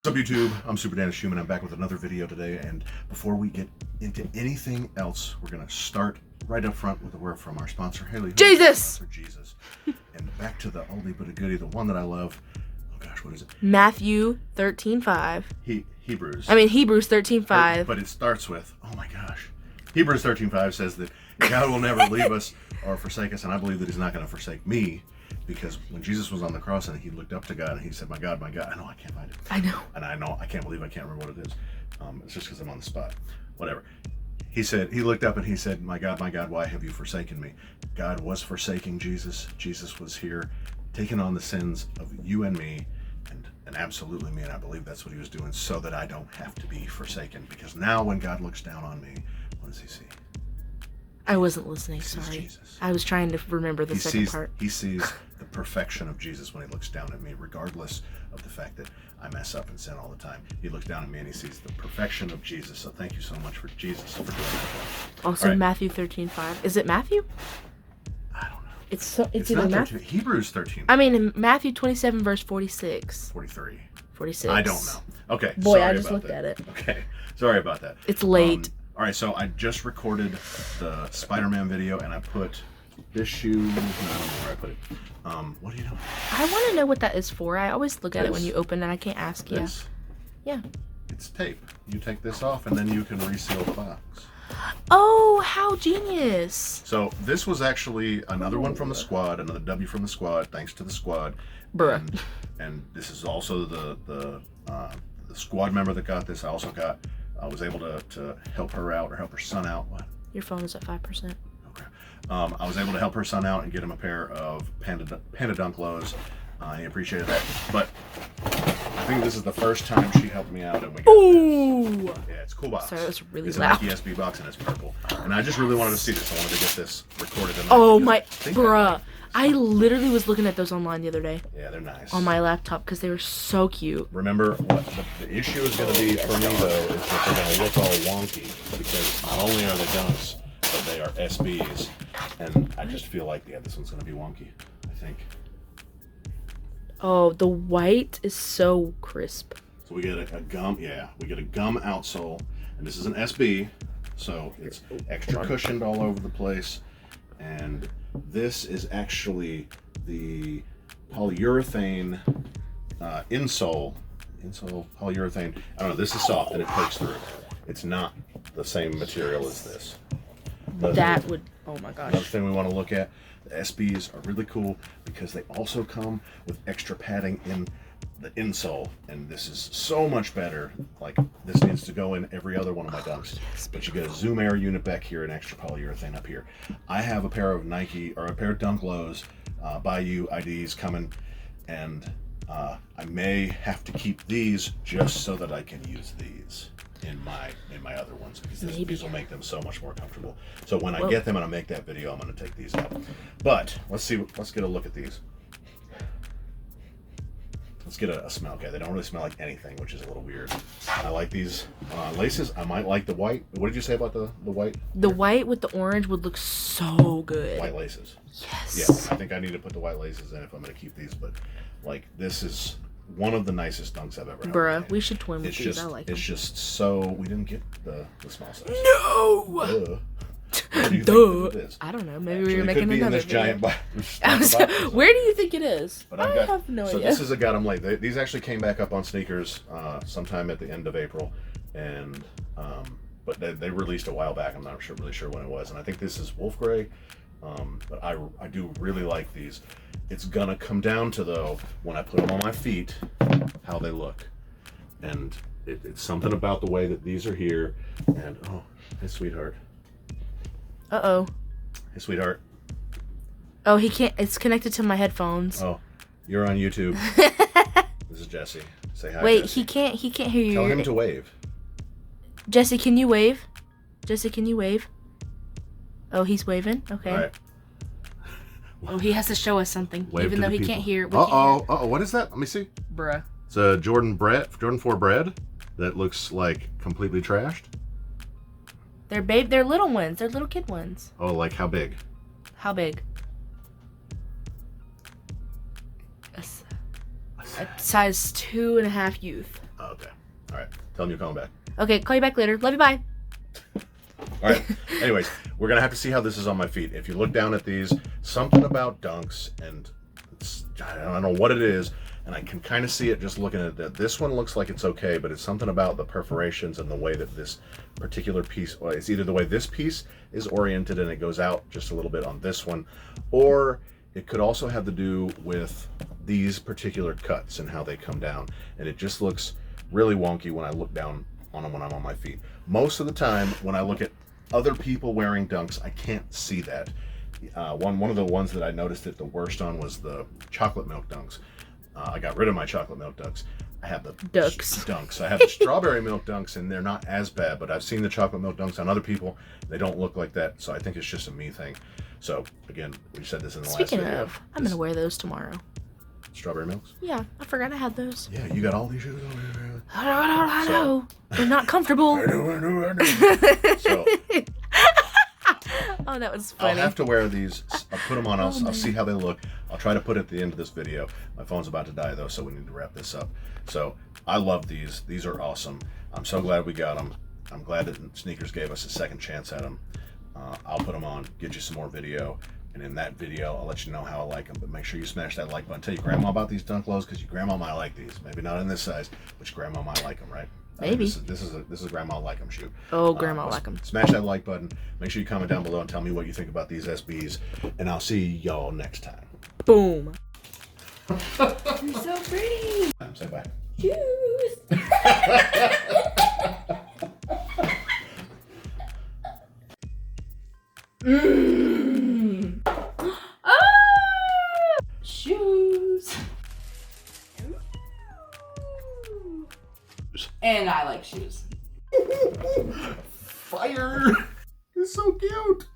What's up, YouTube? I'm Super Dan Schumann. I'm back with another video today, and before we get into anything else, we're gonna start right up front with a word from our sponsor, Haley. Jesus. Jesus. And back to the oldie but a goodie, the one that I love. Oh gosh, what is it? Matthew 13:5. Hebrews 13:5. But it starts with, oh my gosh. Hebrews 13:5 says that God will never leave us or forsake us, and I believe that He's not going to forsake me, because when Jesus was on the cross and He looked up to God and He said, my God, I know I can't find it. I know. And I can't believe I can't remember what it is. It's just because I'm on the spot. Whatever. He looked up and He said, my God, why have you forsaken me? God was forsaking Jesus. Jesus was here taking on the sins of you and me, and absolutely me, and I believe that's what He was doing so that I don't have to be forsaken. Because now when God looks down on me, what does He see? I wasn't listening, He sees sorry. Jesus. I was trying to remember the second part. He sees the perfection of Jesus when He looks down at me, regardless of the fact that I mess up and sin all the time. He looks down at me and He sees the perfection of Jesus. So thank you so much for Jesus for doing that. Also, right. Matthew 13:5. Is it Matthew? I don't know. It's It's either not Matthew. 13. Hebrews 13. I mean, in Matthew 27 verse 46. 43. 46. I don't know. Okay. Boy, sorry I just about looked that. at it. Okay. Sorry about that. It's late. All right, so I just recorded the Spider-Man video, and I put this shoe. I don't know where I put it. What are you doing? I want to know what that is for. I always look at it when you open it. I can't ask you. This. Yeah. It's tape. You take this off, and then you can reseal the box. Oh, how genius. So this was actually another one from the squad, another W from the squad. Thanks to the squad. Bruh. And this is also the squad member that got this. I was able to help her out, or help her son out. What? Your phone is at 5%. Okay. I was able to help her son out and get him a pair of Panda Dunk lows. He appreciated that. But I think this is the first time she helped me out, and we got Ooh. this. Yeah, it's a cool box. Sorry, it was really it's loud. It's a Nike SB box, and it's purple. And I just really wanted to see this. I wanted to get this recorded. Oh my, bruh. I literally was looking at those online the other day. Yeah, they're nice. On my laptop, because they were so cute. Remember, what the issue is going to be for me, though, is that they're going to look all wonky, because not only are they dunks, but they are SBs. And I just feel like, yeah, this one's going to be wonky, I think. Oh, the white is so crisp. So we get a gum, we get a gum outsole, and this is an SB, so it's extra cushioned all over the place. And this is actually the polyurethane insole polyurethane. I don't know, this is soft and it pokes through. It's not the same material as this. Oh my gosh. Another thing we want to look at, the SBs are really cool because they also come with extra padding in the insole, and this is so much better. Like, this needs to go in every other one of my dunks. But you get a Zoom Air unit back here and extra polyurethane up here. I have a pair of Nike, or a pair of Dunk Lows, Bayou IDs coming, and I may have to keep these just so that I can use these in my other ones, because these will make them so much more comfortable. So when I get them and I make that video, I'm going to take these out. But let's get a look at these. Let's get a smell. Okay, they don't really smell like anything, which is a little weird. I like these laces. I might like the white. What did you say about the white? The white with the orange would look so good. White laces. Yes. Yeah, I think I need to put the white laces in if I'm going to keep these. But like, this is one of the nicest dunks I've ever had. Bruh, we should twin with these. I like them. It's just so, we didn't get the small size. No. Duh. I don't know. Maybe we were making another another giant video. Where do you think it is? But I have no idea. So this is a got 'em late. These actually came back up on sneakers sometime at the end of April, and but they released a while back. I'm not really sure when it was, and I think this is wolf gray. But I do really like these. It's gonna come down to, though, when I put them on my feet, how they look, and it's something about the way that these are here. And oh, hey, sweetheart. Uh-oh. Hey, sweetheart. Oh, he can't. It's connected to my headphones. Oh, you're on YouTube. This is Jesse. Say hi. Wait, Jesse. he can't hear you. Tell him to wave. Jesse, can you wave? Jesse, can you wave? Oh, he's waving. Okay. All right. Oh, he has to show us something, Wave even to though the he people. can't hear. Uh-oh. What is that? Let me see. Bruh. It's a Jordan 4 bread that looks like completely trashed. They're little ones. They're little kid ones. Oh, like how big? How big? A size 2.5 youth. Okay. All right. Tell them you're coming back. Okay, call you back later. Love you, bye. All right. Anyways, we're gonna have to see how this is on my feet. If you look down at these, something about dunks, and I don't know what it is, and I can kind of see it just looking at it. This one looks like it's okay, but it's something about the perforations and the way that this particular piece, well, it's either the way this piece is oriented and it goes out just a little bit on this one, or it could also have to do with these particular cuts and how they come down. And it just looks really wonky when I look down on them when I'm on my feet. Most of the time, when I look at other people wearing dunks, I can't see that. One of the ones that I noticed it the worst on was the chocolate milk dunks. I got rid of my chocolate milk dunks. I have the dunks. I have the strawberry milk dunks, and they're not as bad, but I've seen the chocolate milk dunks on other people. They don't look like that, so I think it's just a me thing. So, again, we said this in the last video. Speaking of, I'm going to wear those tomorrow. Strawberry milks? Yeah, I forgot I had those. Yeah, you got all these shoes on there. I know. They're not comfortable. I know. So, oh, that was funny. I'll have to wear these. I'll put them on. I'll see how they look. I'll try to put it at the end of this video. My phone's about to die, though, so we need to wrap this up. So, I love these. These are awesome. I'm so glad we got them. I'm glad that Sneakers gave us a second chance at them. I'll put them on, get you some more video, and in that video, I'll let you know how I like them. But make sure you smash that like button. Tell your grandma about these dunk lows, because your grandma might like these. Maybe not in this size, but your grandma might like them, right? Maybe. This is a grandma like them shoe. Oh, grandma like them. Smash that like button. Make sure you comment down below and tell me what you think about these SBs. And I'll see y'all next time. Boom. You're so pretty. Say bye. Shoes. Ah! Shoes. And I like shoes. Fire! It's so cute.